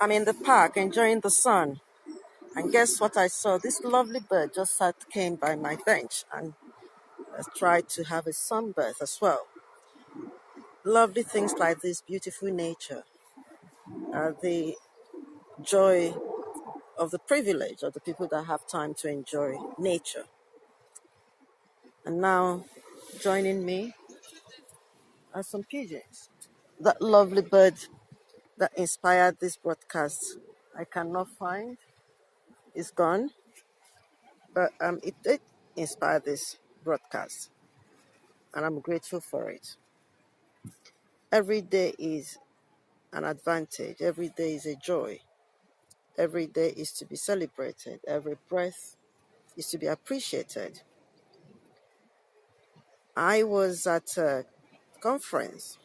I'm in the park enjoying the sun. And guess what I saw? This lovely bird just came by my bench and tried to have a sunbath as well. Lovely things like this, beautiful nature, are the joy of the privilege of the people that have time to enjoy nature. And now, joining me are some pigeons. That lovely bird that inspired this broadcast, I cannot find. It's gone, but it did inspire this broadcast, and I'm grateful for it. Every day is an advantage. Every day is a joy. Every day is to be celebrated. Every breath is to be appreciated. I was at a conference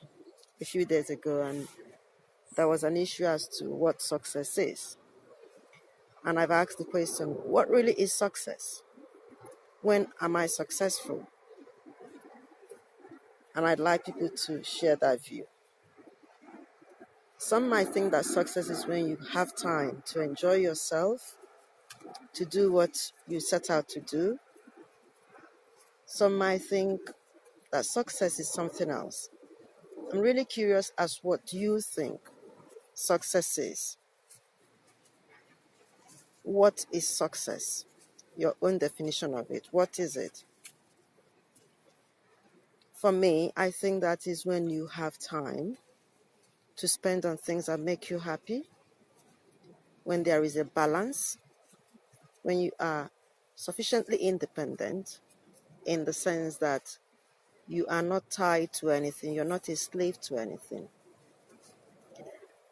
a few days ago, and there was an issue as to what success is. And I've asked the question, what really is success? When am I successful? And I'd like people to share that view. Some might think that success is when you have time to enjoy yourself, to do what you set out to do. Some might think that success is something else. I'm really curious as what you think success is. What is success? Your own definition of it. What is it? For me, I think that is when you have time to spend on things that make you happy, when there is a balance, when you are sufficiently independent in the sense that you are not tied to anything, you're not a slave to anything.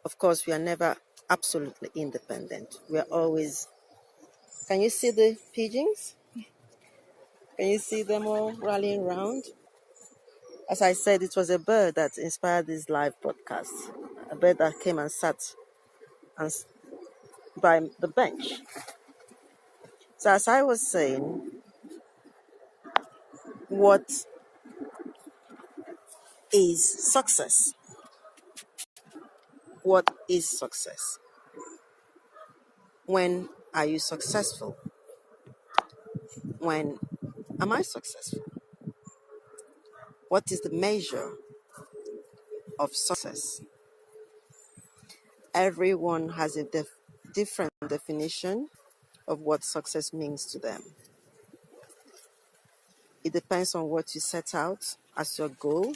Of course, we are never absolutely independent. We are always... Can you see the pigeons? Can you see them all rallying around? As I said, it was a bird that inspired this live broadcast. A bird that came and sat by the bench. So as I was saying, what is success? What is success? When are you successful? When am I successful? What is the measure of success? Everyone has a different definition of what success means to them. It depends on what you set out as your goal,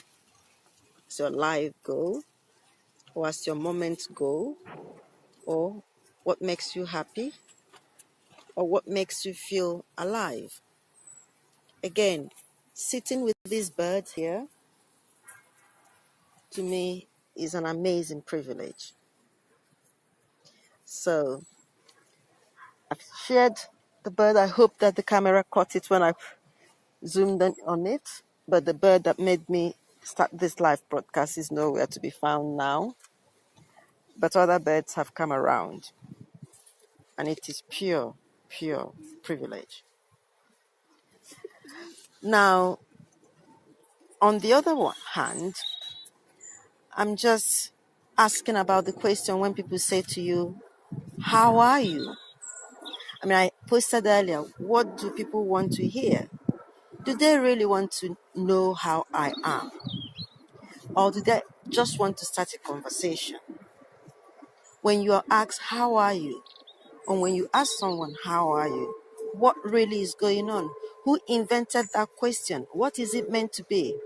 as your life goal, or as your moment goal, or what makes you happy, or what makes you feel alive. Again, sitting with these birds here, to me, is an amazing privilege. So, I've shared the bird. I hope that the camera caught it when I zoomed in on it. But the bird that made me start this live broadcast is nowhere to be found now. But other birds have come around. And it is pure privilege. Now, on the other hand, I'm just asking about the question when people say to you, how are you? I mean, I posted earlier, what do people want to hear? Do they really want to know how I am? Or do they just want to start a conversation? When you are asked, how are you? Or when you ask someone, how are you? What really is going on? Who invented that question? What is it meant to be?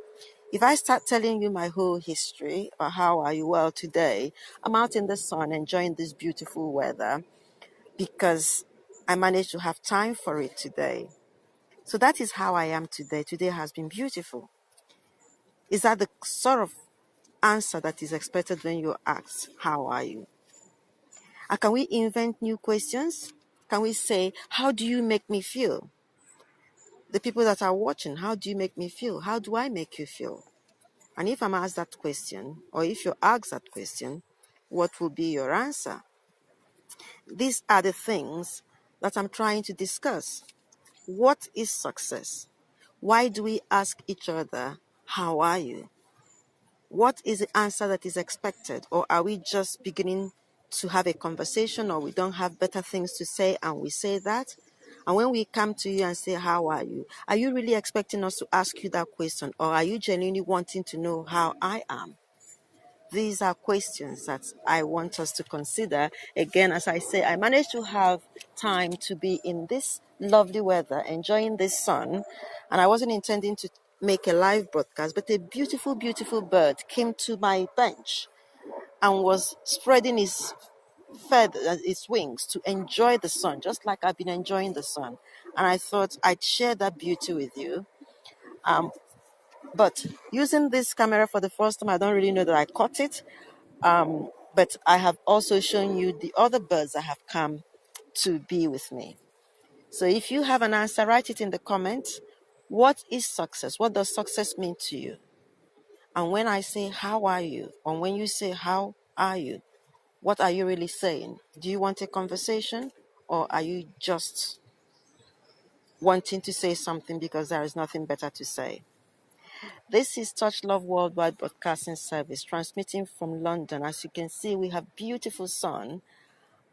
If I start telling you my whole history or how are you, well, today I'm out in the sun enjoying this beautiful weather because I managed to have time for it today. So that is how I am today. Today has been beautiful. Is that the sort of answer that is expected when you're asked, how are you? And can we invent new questions? Can we say, how do you make me feel? The people that are watching, how do you make me feel? How do I make you feel? And if I'm asked that question, or if you're asked that question, what will be your answer? These are the things that I'm trying to discuss. What is success? Why do we ask each other, how are you? What is the answer that is expected? Or are we just beginning to have a conversation, or we don't have better things to say, and we say that. And when we come to you and say, how are you really expecting us to ask you that question, or are you genuinely wanting to know how I am? These are questions that I want us to consider. Again, as I say, I managed to have time to be in this lovely weather, enjoying this sun, and I wasn't intending to make a live broadcast, but a beautiful, beautiful bird came to my bench and was spreading its wings to enjoy the sun, just like I've been enjoying the sun. And I thought I'd share that beauty with you. But using this camera for the first time, I don't really know that I caught it. But I have also shown you the other birds that have come to be with me. So if you have an answer, write it in the comments. What is success? What does success mean to you? And when I say, how are you? Or when you say, how are you? What are you really saying? Do you want a conversation? Or are you just wanting to say something because there is nothing better to say? This is Touch Love Worldwide Broadcasting Service, transmitting from London. As you can see, we have beautiful sun,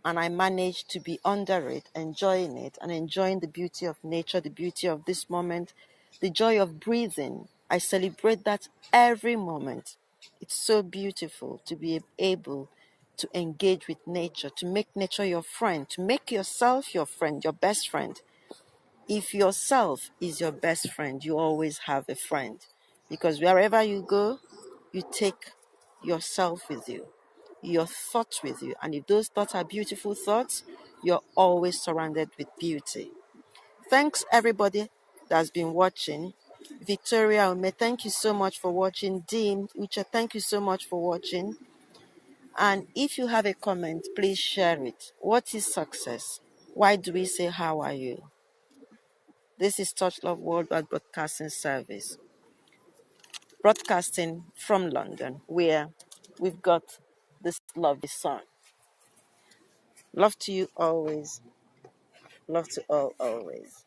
and I managed to be under it, enjoying it, and enjoying the beauty of nature, the beauty of this moment, the joy of breathing. I celebrate that every moment. It's so beautiful to be able to engage with nature, to make nature your friend, to make yourself your friend, your best friend. If yourself is your best friend, you always have a friend, because wherever you go, you take yourself with you, your thoughts with you. And if those thoughts are beautiful thoughts, you're always surrounded with beauty. Thanks everybody that's been watching. Victoria Ume, thank you so much for watching. Dean Uche, thank you so much for watching. And if you have a comment, please share it. What is success? Why do we say, how are you? This is Touch Love Worldwide Broadcasting Service, broadcasting from London, where we've got this lovely sun. Love to you always. Love to all always.